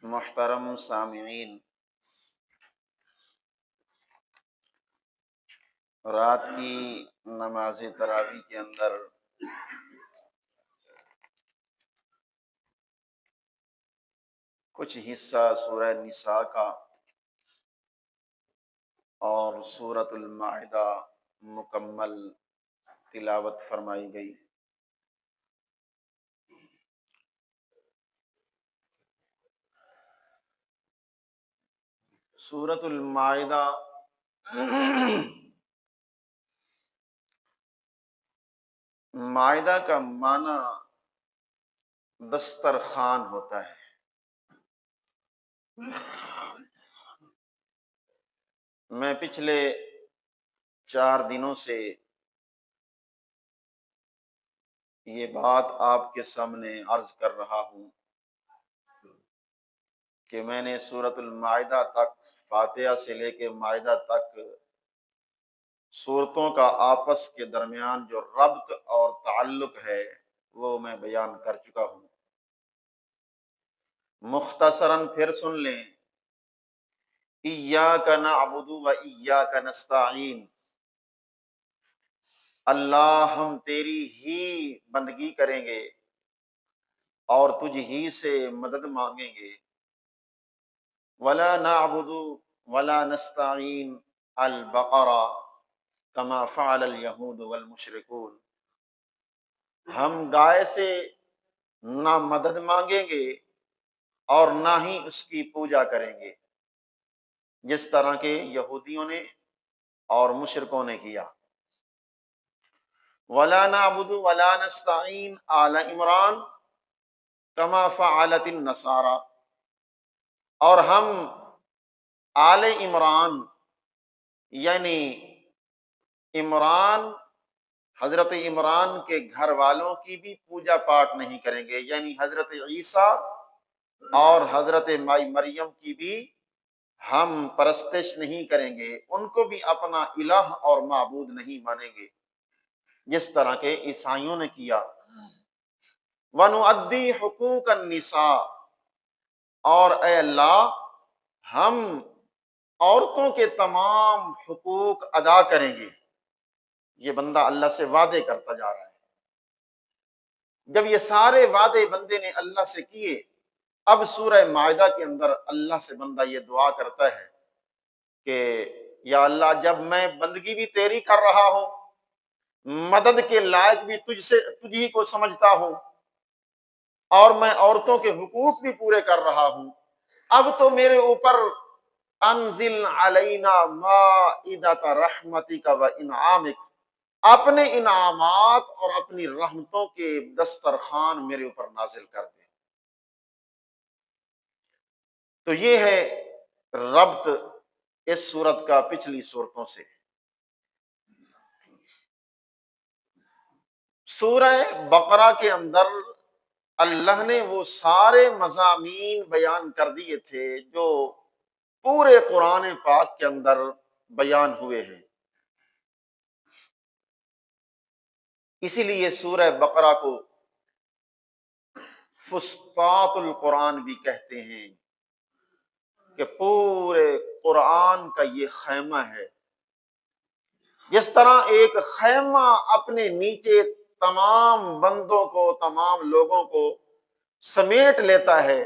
محترم سامعین، رات کی نماز تراویح کے اندر کچھ حصہ سورہ نساء کا اور سورۃ المائدہ مکمل تلاوت فرمائی گئی۔ سورۃ المائدہ مائدہ کا معنی دسترخوان ہوتا ہے۔ میں پچھلے 4 دنوں سے یہ بات آپ کے سامنے عرض کر رہا ہوں کہ میں نے سورۃ المائدہ تک، فاتحہ سے لے کے مائدہ تک سورتوں کا آپس کے درمیان جو ربط اور تعلق ہے وہ میں بیان کر چکا ہوں۔ مختصراً پھر سن لیں۔ ایاک نعبد و ایاک نستعین، اللہ ہم تیری ہی بندگی کریں گے اور تجھ ہی سے مدد مانگیں گے۔ ولا نعبد ولا نستعین البقرہ کما فعل الیہود والمشرکون، ہم گائے سے نہ مدد مانگیں گے اور نہ ہی اس کی پوجا کریں گے، جس طرح کے یہودیوں نے اور مشرکوں نے کیا۔ ولا نعبد ولا نستعین آل عمران کما فعلت النصارى، اور ہم آل عمران یعنی عمران، حضرت عمران کے گھر والوں کی بھی پوجا پاٹ نہیں کریں گے، یعنی حضرت عیسیٰ اور حضرت مائی مریم کی بھی ہم پرستش نہیں کریں گے، ان کو بھی اپنا الہ اور معبود نہیں مانیں گے، جس طرح کے عیسائیوں نے کیا۔ وَنُؤَدِّي حُقُوقَ النِّسَاء، اور اے اللہ ہم عورتوں کے تمام حقوق ادا کریں گے۔ یہ بندہ اللہ سے وعدے کرتا جا رہا ہے۔ جب یہ سارے وعدے بندے نے اللہ سے کیے، اب سورہ مائدہ کے اندر اللہ سے بندہ یہ دعا کرتا ہے کہ یا اللہ، جب میں بندگی بھی تیری کر رہا ہوں، مدد کے لائق بھی تجھ ہی کو سمجھتا ہوں، اور میں عورتوں کے حقوق بھی پورے کر رہا ہوں، اب تو میرے اوپر انزل علینا مائدۃ رحمتک و انعامک، اپنے انعامات اور اپنی رحمتوں کے دسترخوان میرے اوپر نازل کر دے۔ تو یہ ہے ربط اس سورت کا پچھلی سورتوں سے۔ سورہ بقرہ کے اندر اللہ نے وہ سارے مضامین بیان کر دیے تھے جو پورے قرآن پاک کے اندر بیان ہوئے ہیں۔ اسی لیے سورہ بقرہ کو فسطاط القرآن بھی کہتے ہیں کہ پورے قرآن کا یہ خیمہ ہے۔ جس طرح ایک خیمہ اپنے نیچے تمام بندوں کو، تمام لوگوں کو سمیٹ لیتا ہے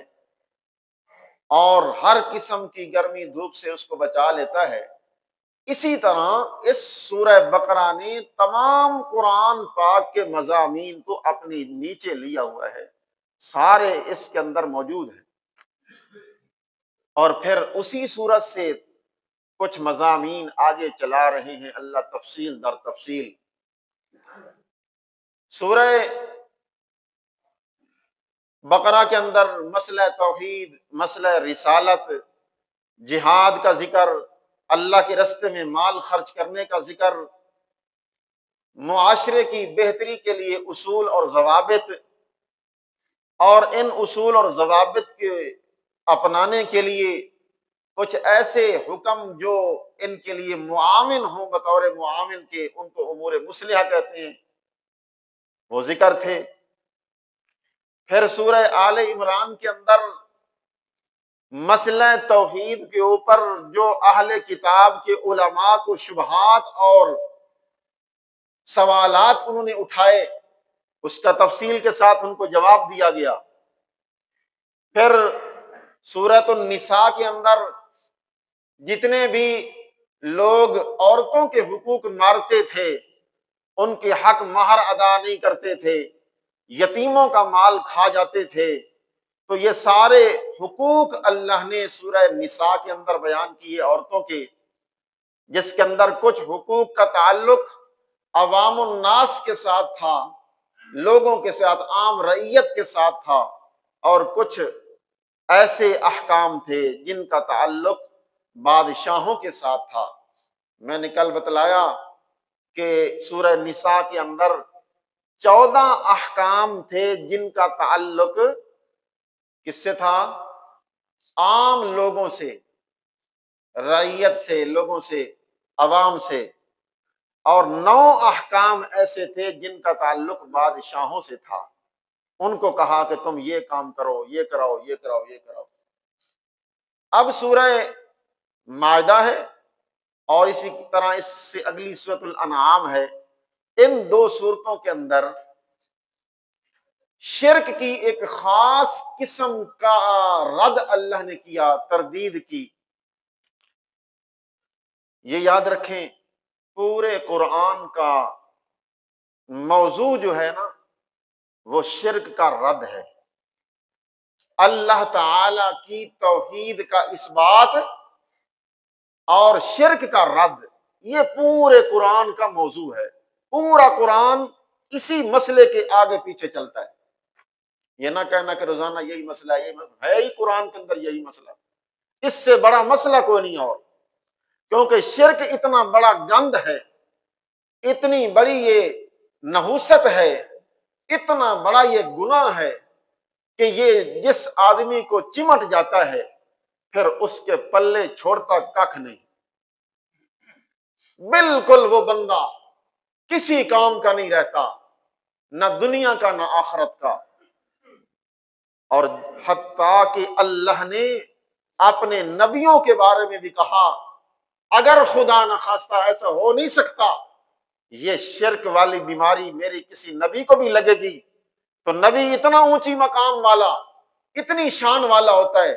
اور ہر قسم کی گرمی دھوپ سے اس کو بچا لیتا ہے، اسی طرح اس سورہ بقرہ نے تمام قرآن پاک کے مضامین کو اپنے نیچے لیا ہوا ہے، سارے اس کے اندر موجود ہیں۔ اور پھر اسی سورت سے کچھ مضامین آگے چلا رہے ہیں اللہ تفصیل در تفصیل۔ سورہ بقرہ کے اندر مسئلہ توحید، مسئلہ رسالت، جہاد کا ذکر، اللہ کے راستے میں مال خرچ کرنے کا ذکر، معاشرے کی بہتری کے لیے اصول اور ضوابط، اور ان اصول اور ضوابط کے اپنانے کے لیے کچھ ایسے حکم جو ان کے لیے معاون ہوں، بطور معاون کے، ان کو امور مصلحہ کہتے ہیں، وہ ذکر تھے۔ پھر سورہ آل عمران کے اندر مسئلہ توحید کے اوپر جو اہل کتاب کے علماء کو شبہات اور سوالات انہوں نے اٹھائے، اس کا تفصیل کے ساتھ ان کو جواب دیا گیا۔ پھر سورۃ النساء کے اندر جتنے بھی لوگ عورتوں کے حقوق مارتے تھے، ان کے حق مہر ادا نہیں کرتے تھے، یتیموں کا مال کھا جاتے تھے، تو یہ سارے حقوق اللہ نے سورہ نساء کے اندر بیان کیے عورتوں کے، جس کے اندر کچھ حقوق کا تعلق عوام الناس کے ساتھ تھا، لوگوں کے ساتھ، عام رعیت کے ساتھ تھا، اور کچھ ایسے احکام تھے جن کا تعلق بادشاہوں کے ساتھ تھا۔ میں نے کل بتلایا کہ سورہ نساء کے اندر 14 احکام تھے جن کا تعلق کس سے تھا؟ عام لوگوں سے، رعیت سے، لوگوں سے، عوام سے، اور 9 احکام ایسے تھے جن کا تعلق بادشاہوں سے تھا۔ ان کو کہا کہ تم یہ کام کرو، یہ کراؤ، یہ کراؤ، یہ کراؤ۔ اب سورہ مائدہ ہے، اور اسی طرح اس سے اگلی سورۃ الانعام ہے۔ ان 2 سورتوں کے اندر شرک کی ایک خاص قسم کا رد اللہ نے کیا، تردید کی۔ یہ یاد رکھیں، پورے قرآن کا موضوع جو ہے نا، وہ شرک کا رد ہے۔ اللہ تعالی کی توحید کا اثبات اور شرک کا رد، یہ پورے قرآن کا موضوع ہے۔ پورا قرآن اسی مسئلے کے آگے پیچھے چلتا ہے۔ یہ نہ کہنا کہ روزانہ یہی مسئلہ ہے، ہے ہی قرآن کے اندر یہی مسئلہ، اس سے بڑا مسئلہ کوئی نہیں اور، کیونکہ شرک اتنا بڑا گند ہے، اتنی بڑی یہ نحوست ہے، اتنا بڑا یہ گناہ ہے کہ یہ جس آدمی کو چمٹ جاتا ہے پھر اس کے پلے چھوڑتا ککھ نہیں۔ بالکل وہ بندہ کسی کام کا نہیں رہتا، نہ دنیا کا نہ آخرت کا۔ اور حتیٰ کہ اللہ نے اپنے نبیوں کے بارے میں بھی کہا، اگر خدا نہ خواستہ ایسا ہو نہیں سکتا، یہ شرک والی بیماری میری کسی نبی کو بھی لگے گی تو نبی اتنا اونچی مقام والا، اتنی شان والا ہوتا ہے،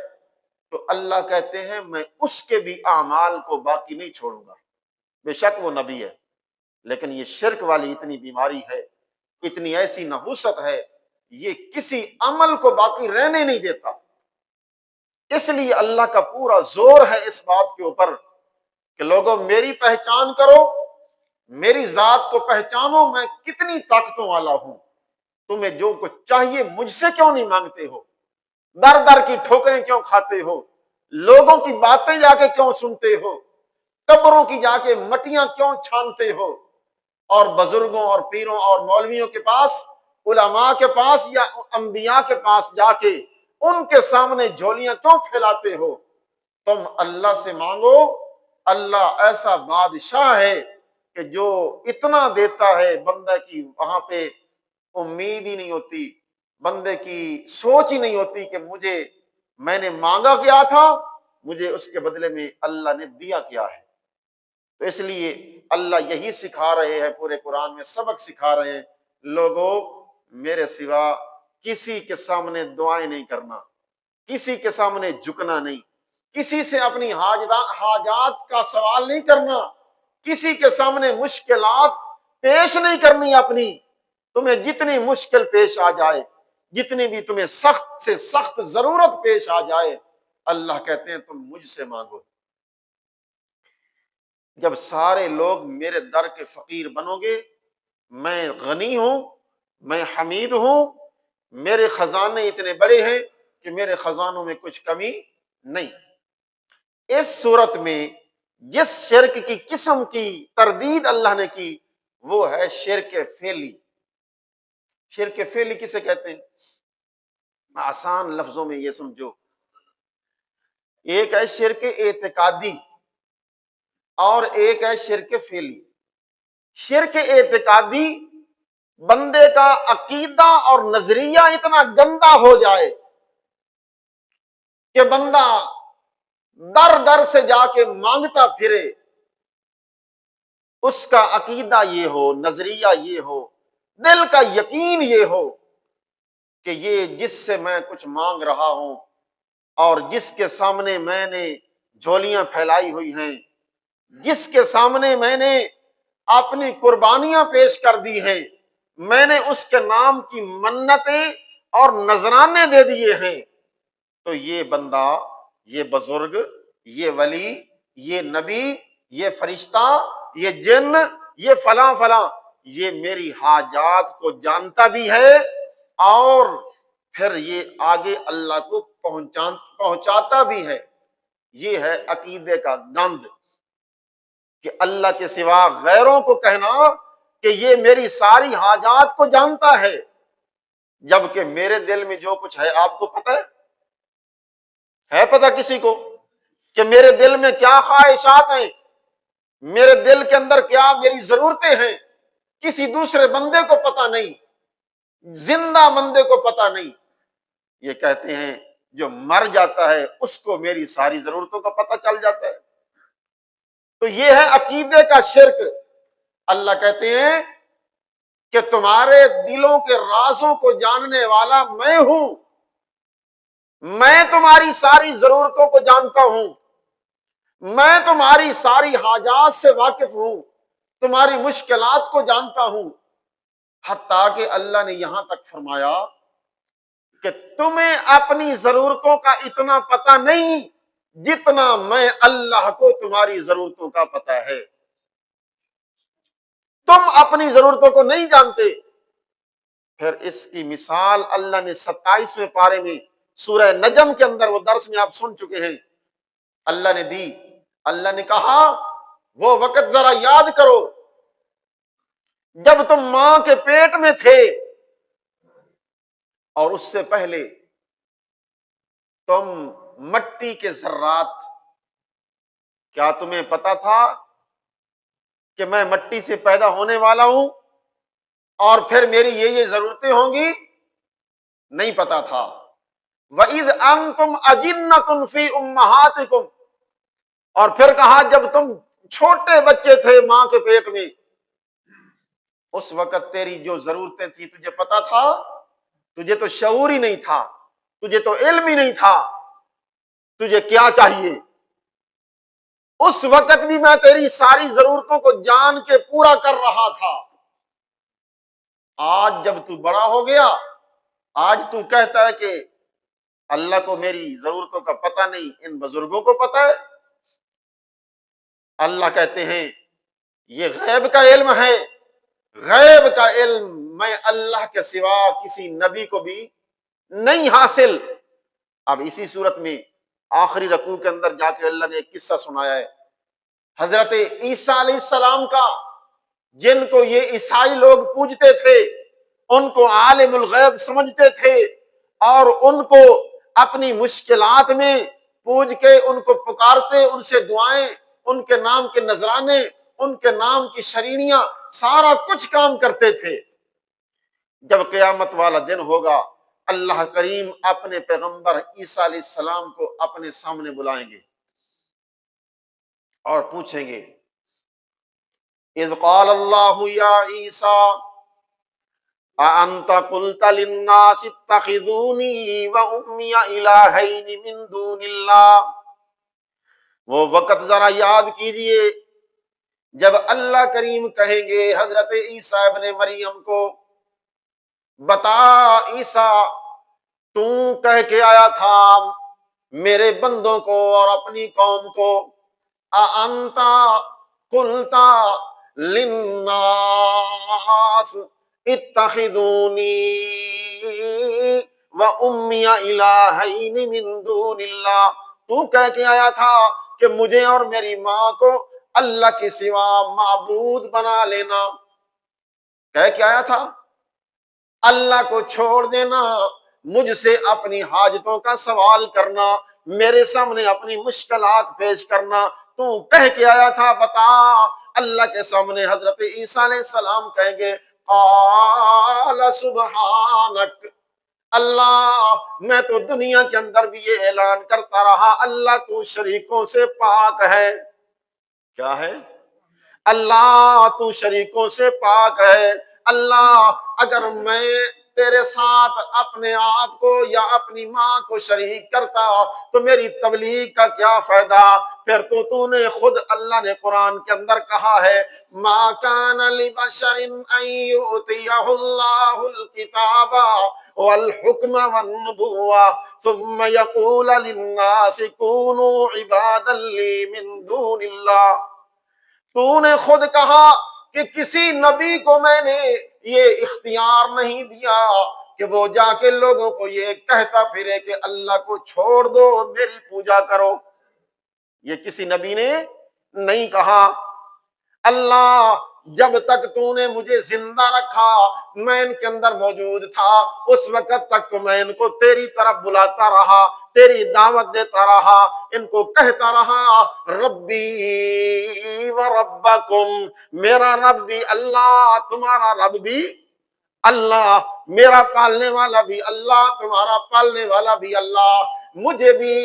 تو اللہ کہتے ہیں میں اس کے بھی اعمال کو باقی نہیں چھوڑوں گا۔ بے شک وہ نبی ہے، لیکن یہ شرک والی اتنی بیماری ہے، اتنی ایسی نحوست ہے، یہ کسی عمل کو باقی رہنے نہیں دیتا۔ اس لیے اللہ کا پورا زور ہے اس بات کے اوپر کہ لوگوں میری پہچان کرو، میری ذات کو پہچانو، میں کتنی طاقتوں والا ہوں، تمہیں جو کچھ چاہیے مجھ سے کیوں نہیں مانگتے ہو؟ در در کی ٹھوکریں کیوں کھاتے ہو؟ لوگوں کی باتیں جا کے کیوں سنتے ہو؟ قبروں کی جا کے مٹیاں کیوں چھانتے ہو؟ اور بزرگوں اور پیروں اور مولویوں کے پاس، علماء کے پاس یا انبیاء کے پاس جا کے ان کے سامنے جھولیاں کیوں پھیلاتے ہو؟ تم اللہ سے مانگو، اللہ ایسا بادشاہ ہے کہ جو اتنا دیتا ہے بندہ کی وہاں پہ امید ہی نہیں ہوتی، بندے کی سوچ ہی نہیں ہوتی کہ میں نے مانگا کیا تھا، مجھے اس کے بدلے میں اللہ نے دیا کیا ہے۔ تو اس لیے اللہ یہی سکھا رہے ہیں، پورے قرآن میں سبق سکھا رہے ہیں، لوگوں میرے سوا کسی کے سامنے دعائیں نہیں کرنا، کسی کے سامنے جھکنا نہیں، کسی سے اپنی حاجات کا سوال نہیں کرنا، کسی کے سامنے مشکلات پیش نہیں کرنی اپنی۔ تمہیں جتنی مشکل پیش آ جائے، جتنی بھی تمہیں سخت سے سخت ضرورت پیش آ جائے، اللہ کہتے ہیں تم مجھ سے مانگو۔ جب سارے لوگ میرے در کے فقیر بنو گے، میں غنی ہوں، میں حمید ہوں، میرے خزانے اتنے بڑے ہیں کہ میرے خزانوں میں کچھ کمی نہیں۔ اس صورت میں جس شرک کی قسم کی تردید اللہ نے کی وہ ہے شرک فعلی۔ شرک فعلی کسے کہتے ہیں؟ آسان لفظوں میں یہ سمجھو، ایک ہے شرک اعتقادی اور ایک ہے شرک فعلی۔ شرک اعتقادی، بندے کا عقیدہ اور نظریہ اتنا گندا ہو جائے کہ بندہ در در سے جا کے مانگتا پھرے، اس کا عقیدہ یہ ہو، نظریہ یہ ہو، دل کا یقین یہ ہو کہ یہ جس سے میں کچھ مانگ رہا ہوں اور جس کے سامنے میں نے جھولیاں پھیلائی ہوئی ہیں، جس کے سامنے میں نے اپنی قربانیاں پیش کر دی ہیں، میں نے اس کے نام کی منتیں اور نذرانے دے دیے ہیں، تو یہ بندہ، یہ بزرگ، یہ ولی، یہ نبی، یہ فرشتہ، یہ جن، یہ فلاں فلاں، یہ میری حاجات کو جانتا بھی ہے اور پھر یہ آگے اللہ کو پہنچاتا بھی ہے۔ یہ ہے عقیدے کا گند، کہ اللہ کے سوا غیروں کو کہنا کہ یہ میری ساری حاجات کو جانتا ہے، جبکہ میرے دل میں جو کچھ ہے آپ کو پتہ ہے پتہ کسی کو کہ میرے دل میں کیا خواہشات ہیں، میرے دل کے اندر کیا میری ضرورتیں ہیں، کسی دوسرے بندے کو پتہ نہیں، زندہ بندے کو پتہ نہیں۔ یہ کہتے ہیں جو مر جاتا ہے اس کو میری ساری ضرورتوں کا پتہ چل جاتا ہے۔ تو یہ ہے عقیدے کا شرک۔ اللہ کہتے ہیں کہ تمہارے دلوں کے رازوں کو جاننے والا میں ہوں، میں تمہاری ساری ضرورتوں کو جانتا ہوں، میں تمہاری ساری حاجات سے واقف ہوں، تمہاری مشکلات کو جانتا ہوں۔ حتیٰ کہ اللہ نے یہاں تک فرمایا کہ تمہیں اپنی ضرورتوں کا اتنا پتہ نہیں جتنا میں اللہ کو تمہاری ضرورتوں کا پتہ ہے۔ تم اپنی ضرورتوں کو نہیں جانتے۔ پھر اس کی مثال اللہ نے 27ویں پارے میں سورہ نجم کے اندر، وہ درس میں آپ سن چکے ہیں، اللہ نے دی۔ اللہ نے کہا وہ وقت ذرا یاد کرو جب تم ماں کے پیٹ میں تھے اور اس سے پہلے تم مٹی کے ذرات، کیا تمہیں پتا تھا کہ میں مٹی سے پیدا ہونے والا ہوں اور پھر میری یہ ضرورتیں ہوں گی؟ نہیں پتا تھا۔ وَإِذْ أَنْتُمْ أَجِنَّةٌ فِي أُمَّهَاتِكُمْ، اور پھر کہا جب تم چھوٹے بچے تھے ماں کے پیٹ میں، اس وقت تیری جو ضرورتیں تھی تجھے پتا تھا؟ تجھے تو شعور ہی نہیں تھا، تجھے تو علم ہی نہیں تھا تجھے کیا چاہیے۔ اس وقت بھی میں تیری ساری ضرورتوں کو جان کے پورا کر رہا تھا۔ آج جب تو بڑا ہو گیا، آج تو کہتا ہے کہ اللہ کو میری ضرورتوں کا پتہ نہیں، ان بزرگوں کو پتہ ہے۔ اللہ کہتے ہیں یہ غیب کا علم ہے، غیب کا علم میں اللہ کے سوا کسی نبی کو بھی نہیں حاصل۔ اب اسی صورت میں آخری رکوع کے اندر جا کے اللہ نے ایک قصہ سنایا ہے حضرت عیسیٰ علیہ السلام کا، جن کو یہ عیسائی لوگ پوجتے تھے، ان کو عالم الغیب سمجھتے تھے اور ان کو اپنی مشکلات میں پوج کے ان کو پکارتے، ان سے دعائیں، ان کے نام کے نذرانے، ان کے نام کی شرینیاں، سارا کچھ کام کرتے تھے۔ جب قیامت والا دن ہوگا، اللہ کریم اپنے پیغمبر عیسیٰ علیہ السلام کو اپنے سامنے بلائیں گے اور پوچھیں گے اذ قال اللہ یا عیسیٰ اَأَنْتَ قُلْتَ لِلنَّاسِ اتَّخِذُونِي وَأُمِّيَ إِلَٰهَيْنِ مِن دُونِ اللَّهِ۔ وہ وقت ذرا یاد کیجئے جب اللہ کریم کہیں گے حضرت عیسیٰ ابن مریم کو، بتا عیسیٰ تو کہہ کے آیا تھا میرے بندوں کو اور اپنی قوم کو، اَأَنْتَ قُلْتَ لِلنَّاسِ اتخذونی وَأُمِّيَ إِلَٰهَيْنِ مِن دُونِ اللَّهِ، تو کہہ کے آیا تھا کہ مجھے اور میری ماں کو اللہ کے سوا معبود بنا لینا، کہہ کے آیا تھا اللہ کو چھوڑ دینا، مجھ سے اپنی حاجتوں کا سوال کرنا، میرے سامنے اپنی مشکلات پیش کرنا، تو کہہ کے آیا تھا بتا۔ اللہ کے سامنے حضرت عیسیٰ علیہ السلام کہیں گے قال سبحانک، اللہ میں تو دنیا کے اندر بھی یہ اعلان کرتا رہا اللہ تو شریکوں سے پاک ہے. کیا ہے؟ اللہ تو شریکوں سے پاک ہے. اللہ اگر میں تیرے ساتھ اپنے آپ کو یا اپنی ماں کو شریک کرتا تو میری تبلیغ کا کیا فائدہ؟ پھر تو نے خود اللہ نے قرآن کے اندر کہا ہے ما کان لبشر ان یؤتیہ اللہ الکتاب والحکم والنبوہ ثم یقول للناس کونوا عبادا لی من دون اللہ. تو نے خود کہا کہ کسی نبی کو میں نے یہ اختیار نہیں دیا کہ وہ جا کے لوگوں کو یہ کہتا پھرے کہ اللہ کو چھوڑ دو میری پوجا کرو. یہ کسی نبی نے نہیں کہا. اللہ جب تک تو نے مجھے زندہ رکھا میں ان کے اندر موجود تھا اس وقت تک تو میں ان کو تیری طرف بلاتا رہا تیری دعوت دیتا رہا ان کو کہتا رہا ربی و ربکم میرا رب بھی اللہ تمہارا رب بھی اللہ میرا پالنے والا بھی اللہ تمہارا پالنے والا بھی اللہ. مجھے بھی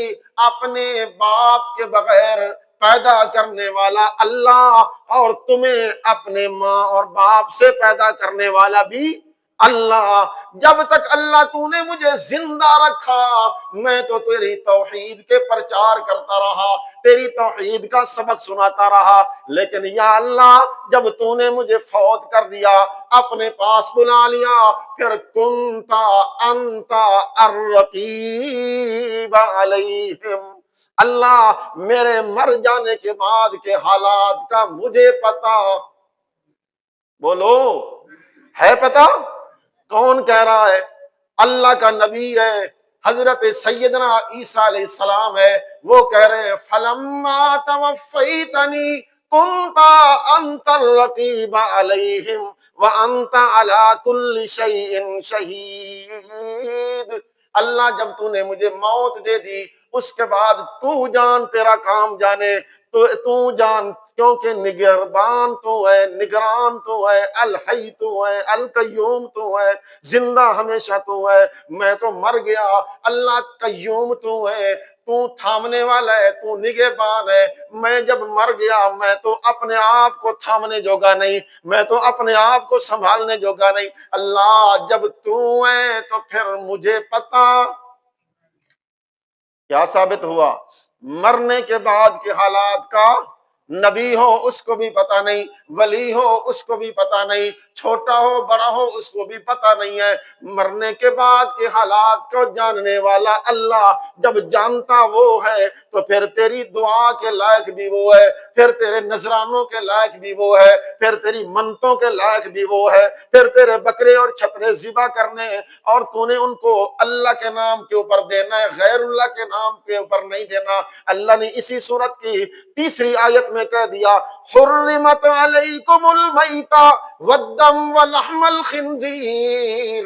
اپنے باپ کے بغیر پیدا کرنے والا اللہ اور تمہیں اپنے ماں اور باپ سے پیدا کرنے والا بھی اللہ. جب تک اللہ تو نے مجھے زندہ رکھا میں تو تیری توحید کے پرچار کرتا رہا تیری توحید کا سبق سناتا رہا. لیکن یا اللہ جب تو نے مجھے فوت کر دیا اپنے پاس بلا لیا پھر کنتا انتا الرقیب علیہم. اللہ میرے مر جانے کے بعد کے حالات کا مجھے پتا. بولو ہے پتا؟ کون کہہ رہا ہے؟ اللہ کا نبی ہے حضرت سیدنا عیسیٰ علیہ السلام ہے. وہ کہہ رہے ہیں فلما توفیتنی کنت انت الرقیب علیہم وانت علی کل شیء شہید. اللہ جب تو نے مجھے موت دے دی اس کے بعد تو جان تیرا کام جانے تو جان کیونکہ نگہبان تو ہے نگران تو ہے الحی تو ہے القیوم تو ہے زندہ ہمیشہ تو ہے. میں تو مر گیا اللہ قیوم تو ہے تو تھامنے والا ہے تو نگہبان ہے. میں جب مر گیا میں تو اپنے آپ کو تھامنے جوگا نہیں میں تو اپنے آپ کو سنبھالنے جوگا نہیں. اللہ جب تو ہے تو پھر مجھے پتا. کیا ثابت ہوا؟ مرنے کے بعد کے حالات کا نبی ہو اس کو بھی پتا نہیں ولی ہو اس کو بھی پتا نہیں چھوٹا ہو بڑا ہو اس کو بھی پتا نہیں ہے. مرنے کے بعد کے حالات کو جاننے والا اللہ جب جانتا وہ ہے تو پھر تیری دعا کے لائق بھی وہ ہے پھر تیرے نذرانوں کے لائق بھی وہ ہے پھر تیری منتوں کے لائق بھی وہ ہے پھر تیرے بکرے اور چھترے ذبح کرنے اور تو نے ان کو اللہ کے نام کے اوپر دینا ہے غیر اللہ کے نام کے اوپر نہیں دینا. اللہ نے اسی سورت کی تیسری آیت میں کہہ دیا حرمت علیکم المیتہ والدم ولحم الخنزیر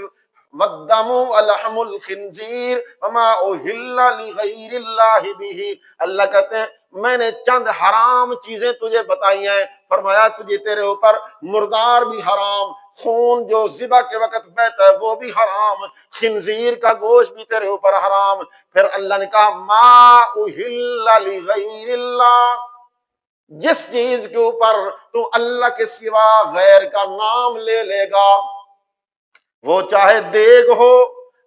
والدم ولحم الخنزیر وما اہل لغیر اللہ بہ. اللہ کہتے ہیں میں نے چند حرام چیزیں تجھے بتائی ہیں فرمایا تجھے تیرے اوپر مردار بھی حرام خون جو ذبح کے وقت بہتا ہے وہ بھی حرام خنزیر کا گوشت بھی تیرے اوپر حرام. پھر اللہ نے کہا ما اہل لغیر اللہ جس چیز کے اوپر تو اللہ کے سوا غیر کا نام لے لے گا وہ چاہے دیگ ہو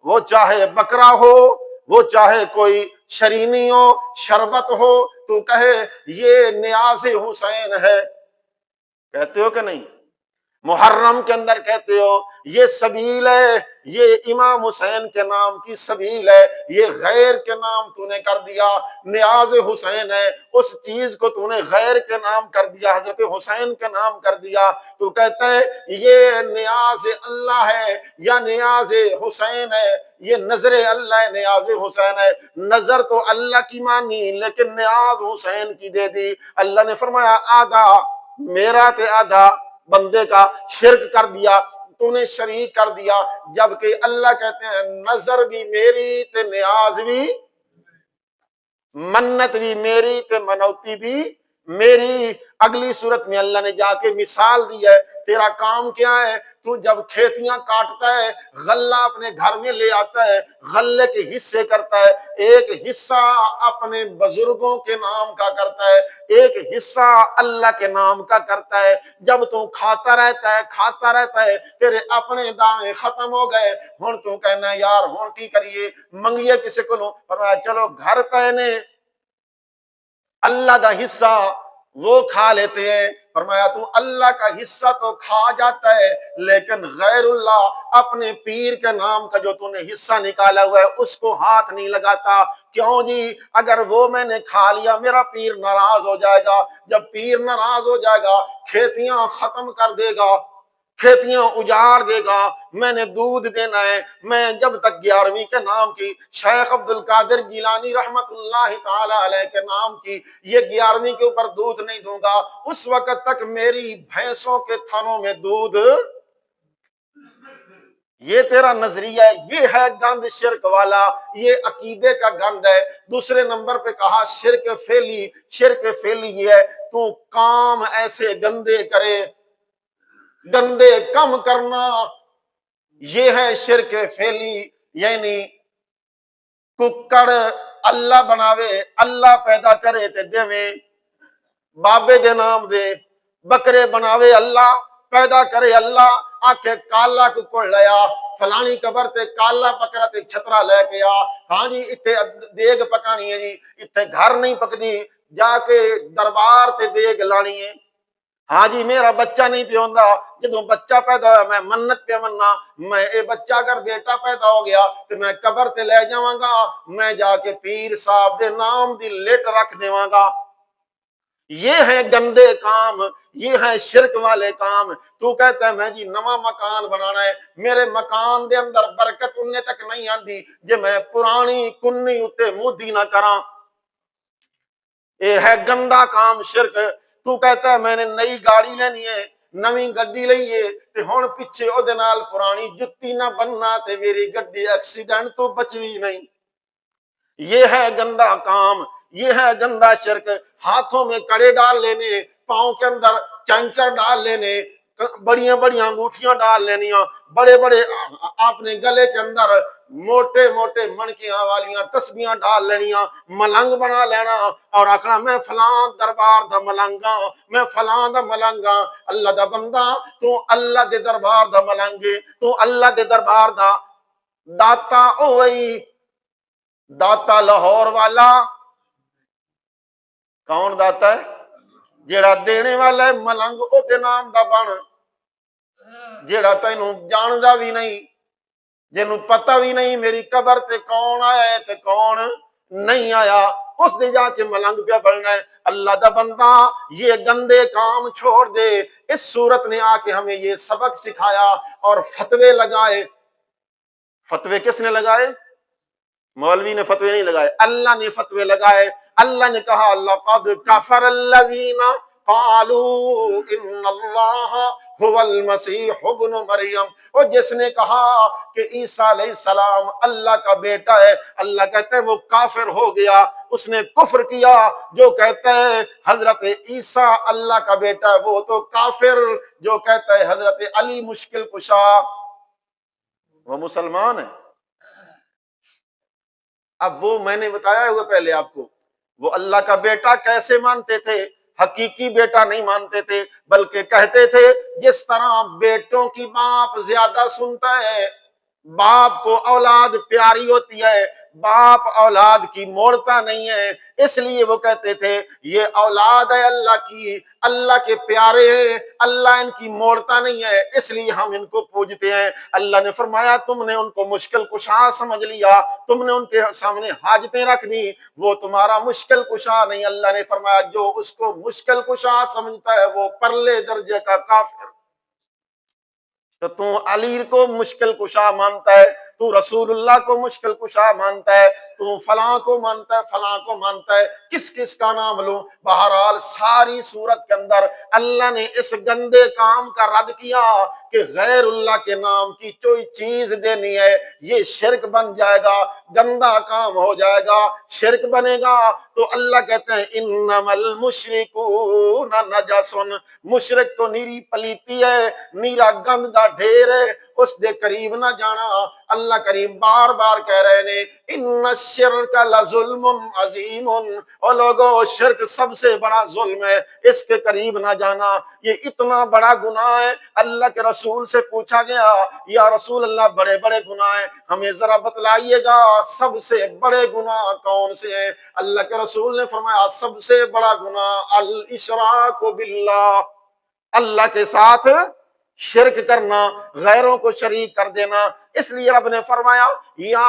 وہ چاہے بکرا ہو وہ چاہے کوئی شرینی ہو شربت ہو تو کہے یہ نیاز حسین ہے کہتے ہو کہ نہیں؟ محرم کے اندر کہتے ہو یہ سبیل ہے یہ امام حسین کے نام کی سبیل ہے یہ غیر کے نام تو نے کر دیا. نیاز حسین ہے اس چیز کو تو نے غیر کے نام کر دیا حضرت حسین کے نام کر دیا. تو کہتا ہے یہ نیاز اللہ ہے یا نیاز حسین ہے یہ نظر اللہ ہے نیاز حسین ہے. نظر تو اللہ کی مانی لیکن نیاز حسین کی دے دی. اللہ نے فرمایا آدھا میرا تے آدھا بندے کا شرک کر دیا تو نے شریک کر دیا جبکہ اللہ کہتے ہیں نظر بھی میری تے نیاز بھی منت بھی میری تے منوتی بھی میری اگلی صورت میں اللہ نے جا کے مثال دی ہے، تیرا کام کیا ہے؟ تو جب کھیتیاں کاٹتا ہے، غلہ اپنے گھر میں لے آتا ہے، غلے کے حصے کرتا ہے، ایک حصہ اپنے بزرگوں کے نام کا کرتا ہے، ایک حصہ اللہ کے نام کا کرتا ہے۔ جب تو کھاتا رہتا ہے، تیرے اپنے دانے ختم ہو گئے، ہن تو کہنا ہے یار ہن کی کریے، منگیے کسی کو لو، فرمایا چلو گھر پہنے اللہ کا حصہ وہ کھا لیتے ہیں۔ فرمایا تو اللہ کا حصہ تو کھا جاتا ہے، لیکن غیر اللہ اپنے پیر کے نام کا جو تو نے حصہ نکالا ہوا ہے اس کو ہاتھ نہیں لگاتا۔ کیوں جی؟ اگر وہ میں نے کھا لیا میرا پیر ناراض ہو جائے گا، جب پیر ناراض ہو جائے گا کھیتیاں ختم کر دے گا، کھیتیاں اجاڑ دے گا، میں نے دودھ دینا ہے۔ میں جب تک 11ویں کے نام کی شیخ عبد القادر جیلانی رحمت اللہ تعالی علیہ کے نام کی یہ 11ویں کے اوپر دودھ نہیں دوں گا، اس وقت تک میری بھینسوں کے تھنوں میں دودھ۔ یہ تیرا نظریہ ہے، یہ ہے گند شرک والا، یہ عقیدے کا گند ہے۔ دوسرے نمبر پہ کہا شرک فعلی، شرک فعلی یہ ہے تو کام ایسے گندے کرے، گندے کم کرنا، یہ ہے شرک فعلی۔ یعنی ککڑ اللہ بناوے، اللہ پیدا کرے تے دیویں بابے دے نام دے، بکرے بناوے اللہ، پیدا کرے اللہ، آکھے کالا ککڑ لیا فلانی قبر تے کالا بکرا تے چھترا لے کے آ، ہاں جی اتنے دیگ پکانی ہے جی، اتنے گھر نہیں پکدی، جا کے دربار تے دیگ لانی ہے۔ ہاں جی میرا بچہ نہیں پیوندا، جدوں بچہ پیدا ہوا میں منت پہ مننا، میں اے بچہ اگر بیٹا پیدا ہو گیا تو میں قبر تے لے جاواں گا، میں جا کے پیر صاحب دے نام دی لٹ رکھ دیواں گا۔ یہ ہے گندے کام، یہ ہے شرک والے کام۔ تو کہتا ہے میں جی نواں مکان بنانا ہے، میرے مکان دے اندر برکت انہیں تک نہیں آندی جے میں پرانی کنی اتے مودی نہ کراں، یہ ہے گندا کام شرک۔ تو کہتا ہے میں نے نئی گاڑی لینی ہے، نویں گڈی لئیے تے ہن پیچھے او دے نال پرانی جتی نہ بننا تے میری گڈی ایکسیڈنٹ تو بچنی نہیں، یہ ہے گندا کام، یہ ہے گندا شرک۔ ہاتھوں میں کڑے ڈال لینے، پاؤں کے اندر چنچر ڈال لینے، بڑیاں بڑیاں انگوٹھیاں ڈال لینیاں، بڑے بڑے اپنے گلے کے اندر موٹے موٹے منکیاں والیاں تسبیحاں ڈال لینیاں، ملنگ بنا لینا اور آکھنا میں فلاں دربار دا ملنگاں، میں فلاں دا ملنگاں۔ اللہ دا بندہ تو اللہ دے دربار دا ملنگے، تو اللہ دے دربار دا داتا ہوئی، داتا لاہور والا کون داتا ہے؟ جیڑا دینے والا ہے، ملنگ او دے نام دا بن، جیڑا تینوں جاندا بھی نہیں، جنوں پتہ بھی نہیں میری قبر تے کون آیا ہے تے کون نہیں آیا، اس دے جا کے ملنگ پہ بڑھنا ہے۔ اللہ دا بندہ یہ گندے کام چھوڑ دے۔ اس صورت نے آ کے ہمیں یہ سبق سکھایا اور فتوے لگائے۔ فتوے کس نے لگائے؟ مولوی نے فتوے نہیں لگائے، اللہ نے فتوے لگائے۔ اللہ نے کہا لقد کفر الذین قالوا ان اللہ هو المسیح ابن مریم، اور جس نے کہا کہ عیسیٰ علیہ السلام اللہ کا بیٹا ہے، اللہ کہتا ہے وہ کافر ہو گیا، اس نے کفر کیا۔ جو کہتا ہے حضرت عیسیٰ اللہ کا بیٹا ہے وہ تو کافر، جو کہتا ہے حضرت علی مشکل کشا وہ مسلمان ہے۔ اب وہ میں نے بتایا ہوا پہلے آپ کو، وہ اللہ کا بیٹا کیسے مانتے تھے؟ حقیقی بیٹا نہیں مانتے تھے، بلکہ کہتے تھے جس طرح بیٹوں کی باپ زیادہ سنتا ہے، باپ کو اولاد پیاری ہوتی ہے، باپ اولاد کی موڑتا نہیں ہے، اس لیے وہ کہتے تھے یہ اولاد ہے اللہ کی، اللہ کے پیارے ہیں، اللہ ان کی موڑتا نہیں ہے، اس لیے ہم ان کو پوجتے ہیں۔ اللہ نے فرمایا تم نے ان کو مشکل کشا سمجھ لیا، تم نے ان کے سامنے حاجتیں رکھ دی، وہ تمہارا مشکل کشا نہیں۔ اللہ نے فرمایا جو اس کو مشکل کشا سمجھتا ہے وہ پرلے درجے کا کافر۔ تو علی کو مشکل کشا مانتا ہے، تو رسول اللہ کو مشکل کشا مانتا ہے، تو فلاں کو مانتا ہے، فلاں کو مانتا ہے، کس کس کا نام لوں؟ بہرحال ساری صورت کے اندر اللہ نے اس گندے کام کا رد کیا کہ غیر اللہ کے نام کی کوئی چیز دینی ہے، یہ شرک بن جائے گا، گندا کام ہو جائے گا، شرک بنے گا۔ تو اللہ کہتے ہیں انما المشرکون نجس، مشرک تو نیری پلیتی ہے، نیرا گند دا ڈھیر ہے، اس دے قریب نہ جانا۔ اللہ کریم بار بار کہہ رہے نے ان الشرک لظلم عظیم، اور لوگوں شرک سب سے بڑا ظلم ہے، اس کے قریب نہ جانا، یہ اتنا بڑا گناہ ہے۔ اللہ کے رسول سے پوچھا گیا یا رسول اللہ بڑے بڑے گناہ ہیں، ہمیں ذرا بتلائیے گا سب سے بڑے گناہ کون سے ہیں؟ اللہ کے رسول نے فرمایا سب سے بڑا گناہ الاشراک باللہ، اللہ کے ساتھ شرک کرنا، غیروں کو شریک کر دینا۔ اس لیے رب نے فرمایا یا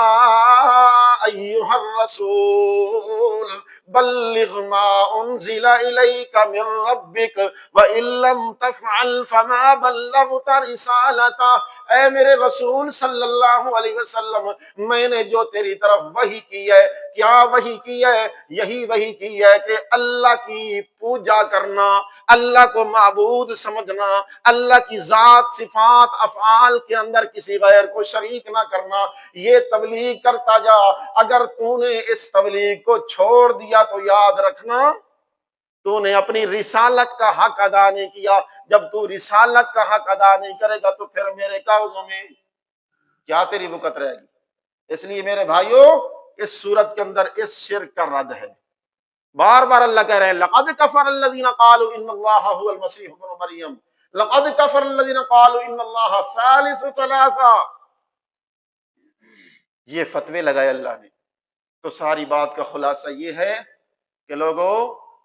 ایھا الرسول بلغ ما انزل الیک من ربک وان لم تفعل فما بلغت رسالتہ، اے میرے رسول صلی اللہ علیہ وسلم، میں نے جو تیری طرف وحی کی ہے، کیا وحی کی ہے؟ یہی وحی کی ہے کہ اللہ کی پوجا کرنا، اللہ کو معبود سمجھنا، اللہ کی ذات صفات افعال کے اندر کسی غیر کو شریک نہ کرنا، یہ تبلیغ کرتا جا۔ اگر تو نے اس تبلیغ کو چھوڑ دیا تو یاد رکھنا تو نے اپنی رسالت کا حق ادا نہیں کیا۔ جب تو رسالت کا حق ادا نہیں کرے گا تو پھر میرے کاغذوں میں کیا تیری وقت رہے گی؟ اس لیے میرے بھائیوں اس صورت کے اندر اس شرک کا رد ہے۔ بار بار اللہ کہہ رہے ہیں لقد کفر الذین قالوا ان اللہ هو المسیح ابن مریم، لقد کفر الذین قالوا ان اللہ ثالث ثلاثہ، یہ فتوے لگائے اللہ نے۔ تو ساری بات کا خلاصہ یہ ہے کہ لوگوں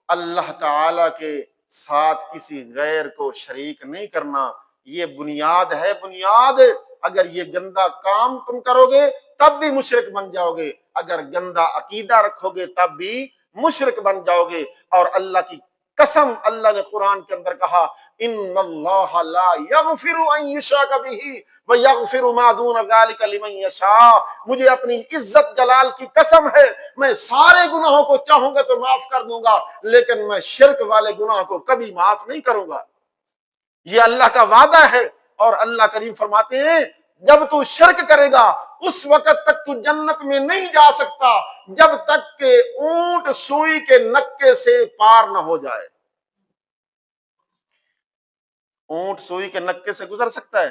اللہ تعالی کے ساتھ کسی غیر کو شریک نہیں کرنا، یہ بنیاد ہے، بنیاد۔ اگر یہ گندا کام تم کرو گے تب بھی مشرک بن جاؤ گے، اگر گندا عقیدہ رکھو گے تب بھی مشرک بن جاؤ گے۔ اور اللہ کی قسم، اللہ نے قرآن کے اندر کہا ان اللہ لا یغفر ان یشرک بہ ویغفر ما دون ذلک لمن یشاء، مجھے اپنی عزت جلال کی قسم ہے میں سارے گناہوں کو چاہوں گا تو معاف کر دوں گا، لیکن میں شرک والے گناہ کو کبھی معاف نہیں کروں گا۔ یہ اللہ کا وعدہ ہے۔ اور اللہ کریم فرماتے ہیں جب تو شرک کرے گا اس وقت تک تو جنت میں نہیں جا سکتا جب تک کہ اونٹ سوئی کے نکے سے پار نہ ہو جائے۔ اونٹ سوئی کے نکے سے گزر سکتا ہے؟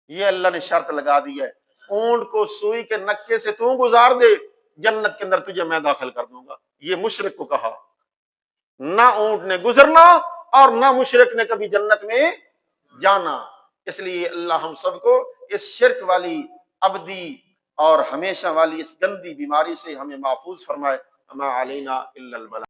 یہ اللہ نے شرط لگا دی ہے، اونٹ کو سوئی کے نکے سے تو گزار دے، جنت کے اندر تجھے میں داخل کر دوں گا۔ یہ مشرک کو کہا، نہ اونٹ نے گزرنا اور نہ مشرک نے کبھی جنت میں جانا۔ اس لیے اللہ ہم سب کو اس شرک والی ابدی اور ہمیشہ والی اس گندی بیماری سے ہمیں محفوظ فرمائے۔ وما علینا الا البلاغ۔